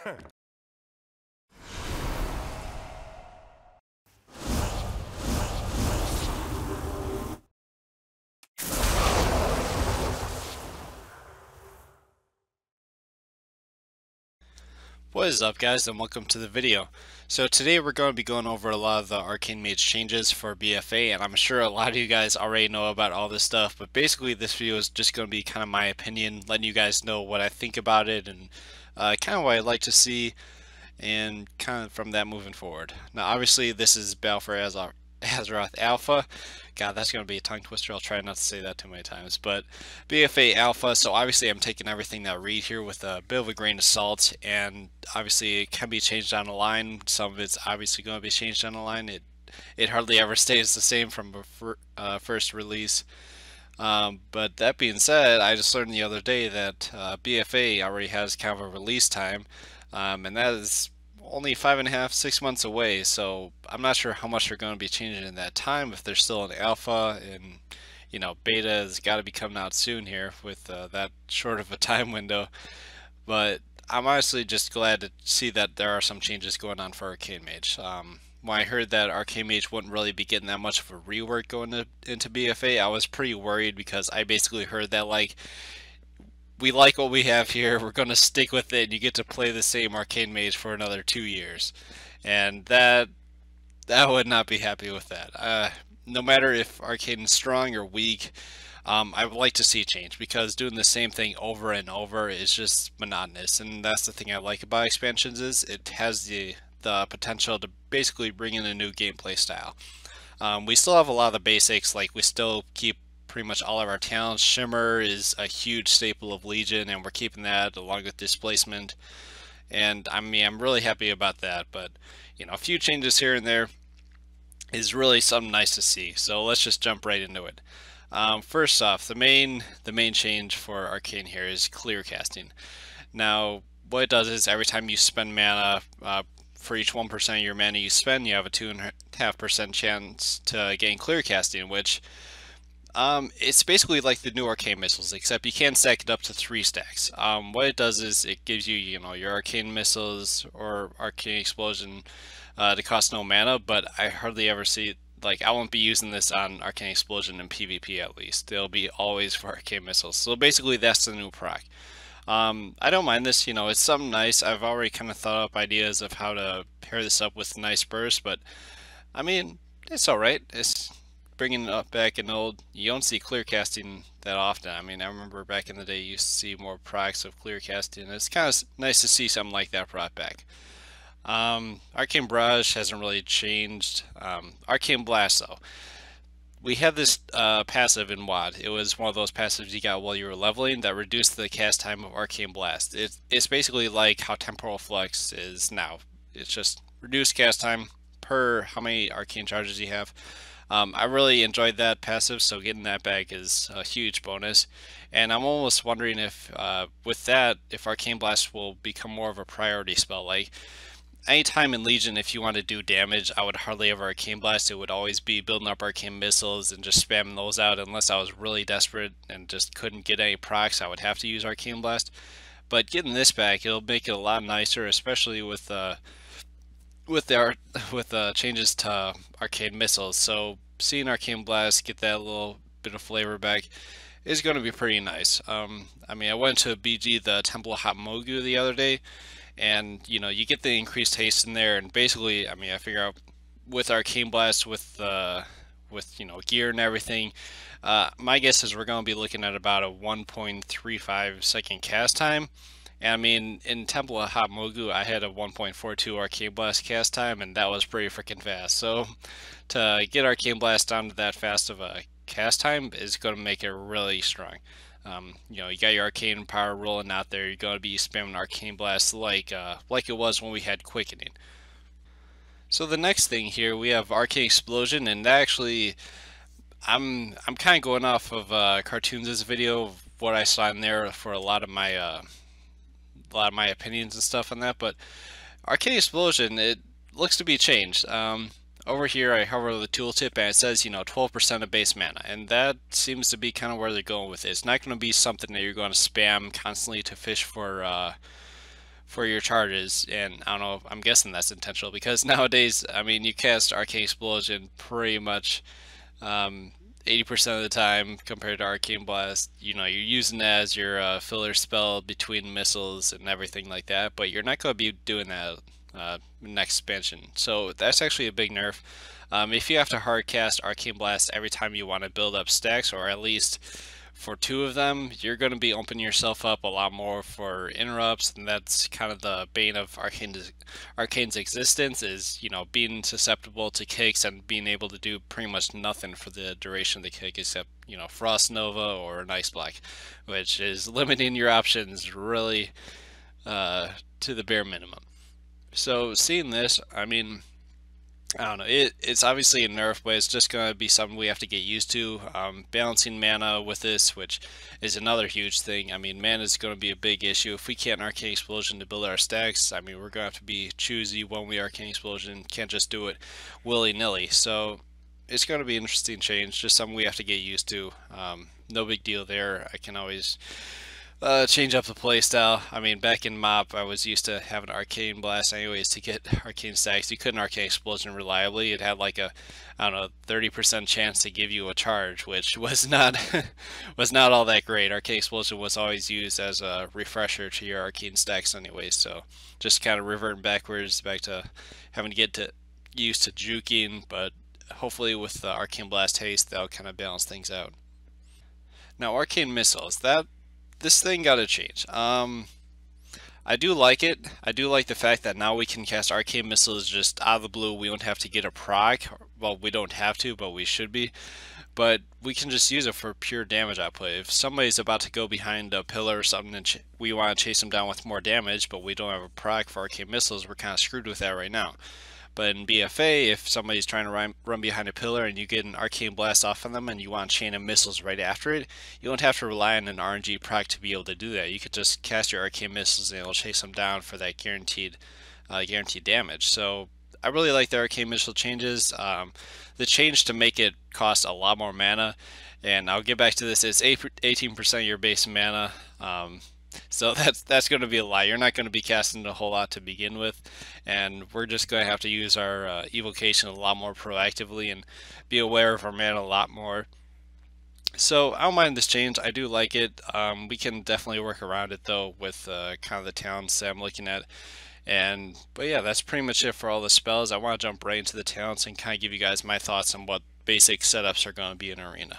What is up, guys, and welcome to the video. So today we're going to be going over a lot of the Arcane Mage changes for BFA, and I'm sure a lot of you guys already know about all this stuff, but basically this video is just going to be kind of my opinion, letting you guys know what I think about it and kind of what I'd like to see, and kind of from that moving forward. Now obviously this is Battle for Azeroth Alpha. God, that's going to be a tongue twister. I'll try not to say that too many times. But BFA Alpha, so obviously I'm taking everything that I read here with a bit of a grain of salt, and obviously it can be changed down the line. Some of it's obviously going to be changed down the line. It hardly ever stays the same from a first release. But that being said, I just learned the other day that BFA already has kind of a release time, and that is only 5.5, 6 months away, so I'm not sure how much they're going to be changing in that time, if they're still in alpha, and beta has got to be coming out soon here with that short of a time window. But I'm honestly just glad to see that there are some changes going on for Arcane Mage. When I heard that Arcane Mage wouldn't really be getting that much of a rework going into BFA, I was pretty worried, because I basically heard that, like, we like what we have here, we're going to stick with it, and you get to play the same Arcane Mage for another 2 years. And that would not be happy with that. No matter if Arcane is strong or weak, I would like to see change, because doing the same thing over and over is just monotonous, and that's the thing I like about expansions, is it has the potential to basically bring in a new gameplay style. We still have a lot of the basics, like we still keep pretty much all of our talents. Shimmer is a huge staple of Legion, and we're keeping that along with displacement, and I mean, I'm really happy about that. But a few changes here and there is really something nice to see, so let's just jump right into it. First off, the main change for Arcane here is clear casting. Now what it does is every time you spend mana, for each 1% of your mana you spend, you have a 2.5% chance to gain clear casting, which it's basically like the new Arcane missiles, except you can stack it up to 3 stacks. What it does is it gives you, your Arcane missiles or Arcane explosion to cost no mana, but I hardly ever see, like, I won't be using this on Arcane explosion in PvP at least. They'll be always for Arcane missiles. So basically that's the new proc. I don't mind this, it's something nice. I've already kind of thought up ideas of how to pair this up with nice burst, but I mean, it's alright. It's bringing it back in old. You don't see clear casting that often. I mean, I remember back in the day you used to see more procs of clear casting. It's kind of nice to see something like that brought back. Arcane Barrage hasn't really changed. Arcane Blast, though. We had this passive in WoD. It was one of those passives you got while you were leveling that reduced the cast time of Arcane Blast. It's basically like how temporal flux is now. It's just reduced cast time per how many arcane charges you have. I really enjoyed that passive, so getting that back is a huge bonus. And I'm almost wondering if, with that, if Arcane Blast will become more of a priority spell. Like, anytime in Legion, if you want to do damage, I would hardly ever Arcane Blast. It would always be building up Arcane missiles and just spamming those out, unless I was really desperate and just couldn't get any procs. I would have to use Arcane Blast. But getting this back, it'll make it a lot nicer, especially with changes to Arcane missiles. So seeing Arcane Blast get that little bit of flavor back is going to be pretty nice. I mean, I went to BG the Temple of Hot Mogu the other day, and you get the increased haste in there, and basically, I mean, I figure out with Arcane Blast, with gear and everything, my guess is we're going to be looking at about a 1.35 second cast time. And I mean, in Temple of Hot Mogu, I had a 1.42 Arcane Blast cast time, and that was pretty freaking fast. So to get Arcane Blast down to that fast of a cast time is going to make it really strong. You got your arcane power rolling out there. You're going to be spamming Arcane Blast like it was when we had Quickening. So the next thing here, we have Arcane Explosion, and that actually, I'm kind of going off of Cartoons' video of what I saw in there for a lot of my opinions and stuff on that. But Arcane Explosion, it looks to be changed. Over here I hover the tooltip and it says 12% of base mana, and that seems to be kind of where they're going with it. It's not going to be something that you're going to spam constantly to fish for for your charges, and I don't know, I'm guessing that's intentional because nowadays, I mean, you cast Arcane Explosion pretty much 80% of the time compared to Arcane Blast. You know, you're using that as your filler spell between missiles and everything like that, but you're not going to be doing that next expansion. So that's actually a big nerf. If you have to hard cast Arcane Blast every time you want to build up stacks, or at least for two of them, you're going to be opening yourself up a lot more for interrupts, and that's kind of the bane of Arcane's existence, is, you know, being susceptible to kicks and being able to do pretty much nothing for the duration of the kick except, you know, Frost Nova or Ice Black, which is limiting your options really to the bare minimum. So seeing this, I mean, I don't know. It's obviously a nerf, but it's just going to be something we have to get used to. Balancing mana with this, which is another huge thing. I mean, mana is going to be a big issue. If we can't Arcane Explosion to build our stacks, I mean, we're going to have to be choosy when we Arcane Explosion. Can't just do it willy-nilly. So it's going to be an interesting change, just something we have to get used to. No big deal there. I can always change up the playstyle. I mean, back in MOP, I was used to having Arcane Blast anyways to get Arcane stacks. You couldn't Arcane Explosion reliably. It had like a, I don't know, 30% chance to give you a charge, which was not was not all that great. Arcane Explosion was always used as a refresher to your Arcane stacks anyways, so just kind of reverting backwards back to having to get used to juking, but hopefully with the Arcane Blast haste, that'll kind of balance things out. Now, Arcane Missiles, this thing gotta change. I do like it. I do like the fact that now we can cast Arcane Missiles just out of the blue. We don't have to get a proc. Well, we don't have to, but we should be. But we can just use it for pure damage output. If somebody's about to go behind a pillar or something and we want to chase them down with more damage, but we don't have a proc for Arcane Missiles, we're kind of screwed with that right now. But in BFA, if somebody's trying to run behind a pillar and you get an Arcane Blast off on them and you want a chain of missiles right after it, you don't have to rely on an RNG proc to be able to do that. You could just cast your Arcane Missiles and it'll chase them down for that guaranteed damage. So I really like the Arcane Missile changes. The change to make it cost a lot more mana, and I'll get back to this, it's 18% of your base mana. So that's going to be a lie. You're not going to be casting a whole lot to begin with, and we're just going to have to use our evocation a lot more proactively and be aware of our mana a lot more. So I don't mind this change. I do like it. We can definitely work around it though with kind of the talents that I'm looking at. But yeah, that's pretty much it for all the spells. I want to jump right into the talents and kind of give you guys my thoughts on what basic setups are going to be in Arena.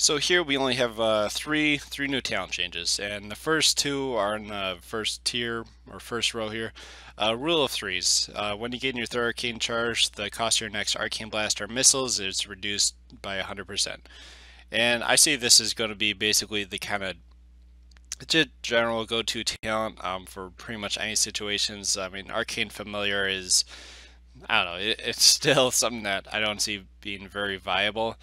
So here we only have three new talent changes, and the first two are in the first tier, or first row here. Rule of threes. When you get in your third arcane charge, the cost of your next arcane blast or missiles is reduced by 100%. And I see this is going to be basically the kind of general go-to talent for pretty much any situations. I mean, Arcane Familiar is, I don't know, it's still something that I don't see being very viable.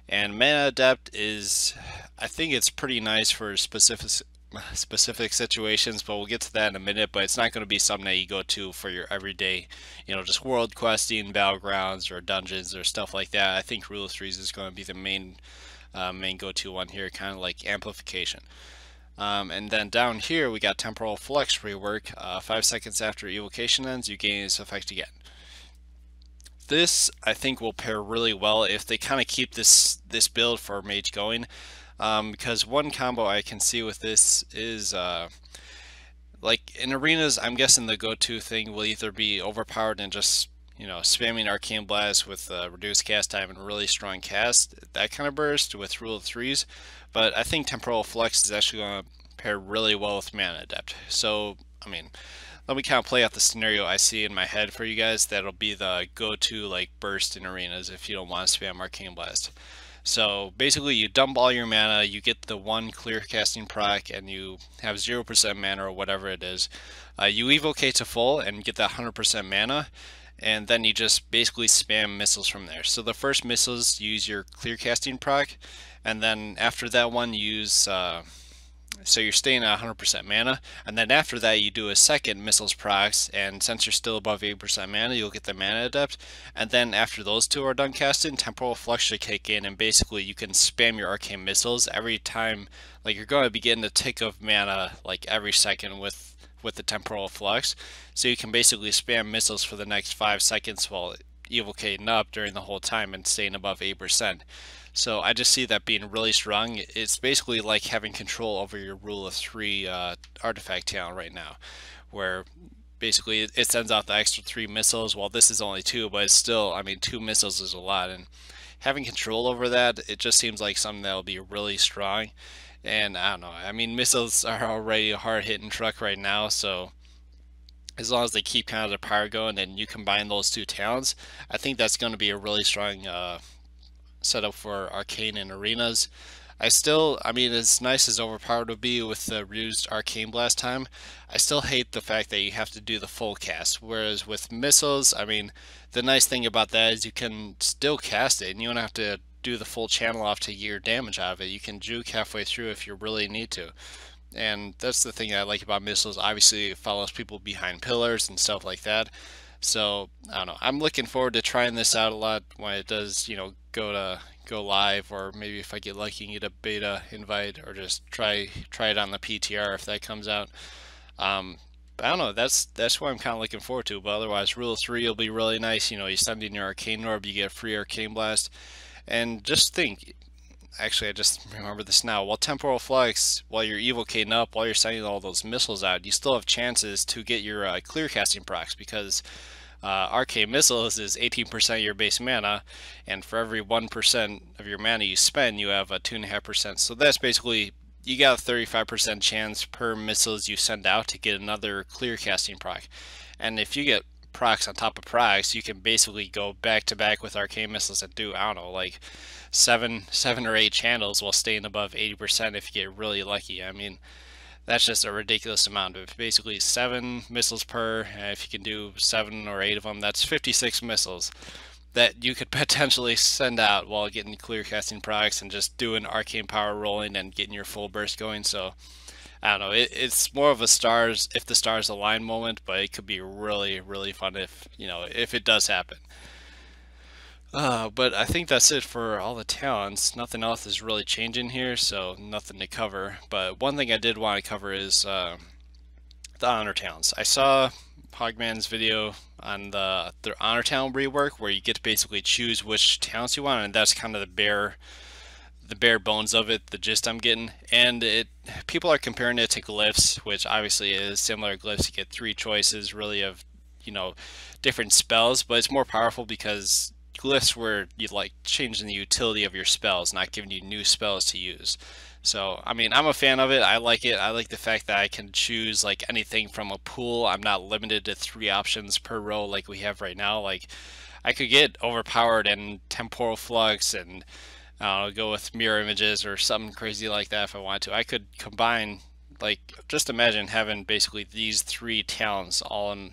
And Mana Adept is, I think it's pretty nice for specific situations, but we'll get to that in a minute. But it's not going to be something that you go to for your everyday, you know, just world questing, battlegrounds, or dungeons, or stuff like that. I think Rule of Threes is going to be the main go-to one here, kind of like amplification. And then down here we got temporal flux rework. 5 seconds after evocation ends, you gain this effect again. This I think will pair really well if they kind of keep this build for mage going, because one combo I can see with this is like in arenas, I'm guessing the go-to thing will either be overpowered and just, you know, spamming arcane blast with reduced cast time and really strong cast, that kind of burst with Rule of Threes. But I think temporal flux is actually going to pair really well with Mana Adept. So I mean, let me kind of play out the scenario I see in my head for you guys. That'll be the go-to like burst in arenas if you don't want to spam Arcane Blast. So basically you dump all your mana, you get the one clear casting proc, and you have 0% mana or whatever it is. You evocate to full and get that 100% mana, and then you just basically spam missiles from there. So the first missiles use your clear casting proc, and then after that one use So you're staying at 100% mana, and then after that you do a second missiles procs, and since you're still above 80% mana, you'll get the mana adept. And then after those two are done casting, temporal flux should kick in, and basically you can spam your arcane missiles every time. Like, you're going to be getting a tick of mana like every second with the temporal flux, so you can basically spam missiles for the next 5 seconds while evocating up during the whole time and staying above 8%. So I just see that being really strong. It's basically like having control over your rule of 3 artifact talent right now, where basically it sends out the extra 3 missiles. Well, this is only 2, but it's still, I mean, 2 missiles is a lot, and having control over that, it just seems like something that'll be really strong. And I don't know, I mean, missiles are already a hard-hitting truck right now, so as long as they keep kind of the power going and you combine those two talents, I think that's going to be a really strong setup for Arcane and Arenas. I mean, as nice as overpowered would be with the reduced Arcane Blast time, I still hate the fact that you have to do the full cast. Whereas with missiles, I mean, the nice thing about that is you can still cast it and you don't have to do the full channel off to get your damage out of it. You can juke halfway through if you really need to. And that's the thing I like about missiles. Obviously, it follows people behind pillars and stuff like that. So I don't know. I'm looking forward to trying this out a lot when it does, go live, or maybe if I get lucky and get a beta invite, or just try it on the PTR if that comes out. But I don't know. That's what I'm kind of looking forward to. But otherwise, Rule 3 will be really nice. You send in your Arcane Orb, you get free Arcane Blast, and just think. Actually, I just remember this now. While Temporal Flux, while you're evocating up, while you're sending all those missiles out, you still have chances to get your clear casting procs, because Arcane Missiles is 18% of your base mana, and for every 1% of your mana you spend, you have a 2.5%. So that's basically, you got a 35% chance per missiles you send out to get another clear casting proc. And if you get procs on top of procs, you can basically go back to back with Arcane Missiles and do, I don't know, like seven or 8 channels while staying above 80% if you get really lucky. I mean, that's just a ridiculous amount. Of basically 7 missiles per, and if you can do 7 or 8 of them, that's 56 missiles that you could potentially send out while getting clear casting procs and just doing arcane power rolling and getting your full burst going. So I don't know, it's more of a stars, if the stars align moment, but it could be really, really fun if it does happen. But I think that's it for all the talents. Nothing else is really changing here, so nothing to cover. But one thing I did want to cover is the honor talents. I saw Hogman's video on the honor talent rework, where you get to basically choose which talents you want, and that's kind of the bare bones of it, the gist I'm getting. And people are comparing it to glyphs, which obviously is similar to glyphs. You get 3 choices really of different spells, but it's more powerful because glyphs were like changing the utility of your spells, not giving you new spells to use. So I mean, I'm a fan of it. I like it. I like the fact that I can choose like anything from a pool. I'm not limited to 3 options per row like we have right now. Like, I could get overpowered and temporal flux and go with mirror images or something crazy like that if I want to. I could combine, like, just imagine having basically these 3 talents all in.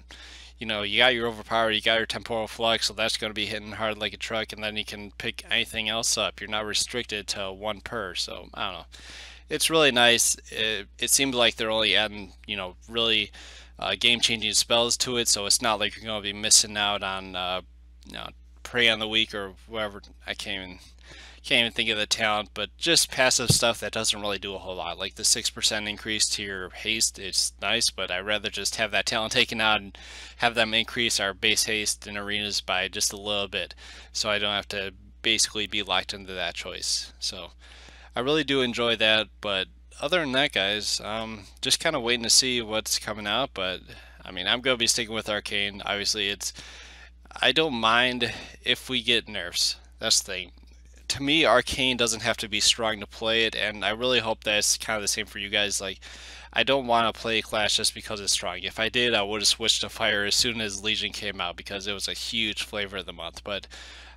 You got your overpower, you got your temporal flux, so that's going to be hitting hard like a truck, and then you can pick anything else up. You're not restricted to 1 per, so I don't know. It's really nice. It seems like they're only adding, really game-changing spells to it, so it's not like you're going to be missing out on, Prey on the Weak or whatever. I can't even think of the talent, but just passive stuff that doesn't really do a whole lot. Like the 6% increase to your haste is nice, but I'd rather just have that talent taken out and have them increase our base haste in arenas by just a little bit, so I don't have to basically be locked into that choice. So I really do enjoy that. But other than that, guys, just kind of waiting to see what's coming out. But I mean, I'm going to be sticking with Arcane. Obviously, I don't mind if we get nerfs. That's the thing. To me, Arcane doesn't have to be strong to play it, and I really hope that it's kind of the same for you guys. Like, I don't want to play Clash just because it's strong. If I did, I would have switched to Fire as soon as Legion came out, because it was a huge flavor of the month. But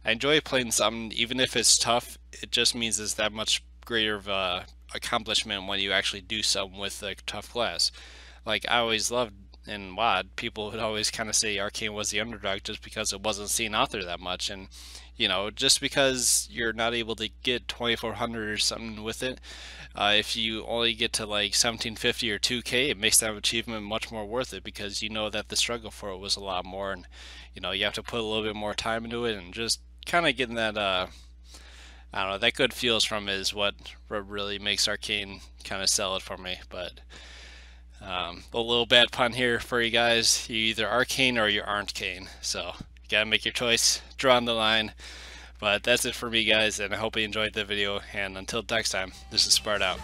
I enjoy playing something, even if it's tough. It just means it's that much greater of a accomplishment when you actually do something with a tough class. Like, I always loved in WoD, people would always kind of say Arcane was the underdog just because it wasn't seen out there that much. And just because you're not able to get 2400 or something with it, if you only get to like 1750 or 2K, it makes that achievement much more worth it, because you know that the struggle for it was a lot more, and you have to put a little bit more time into it, and just kind of getting that I don't know, that good feels from it is what really makes Arcane kind of sell it for me. But a little bad pun here for you guys. You either Arcane or you aren't Kane. So you gotta make your choice, draw on the line. But that's it for me, guys, and I hope you enjoyed the video. And until next time, this is Spart out.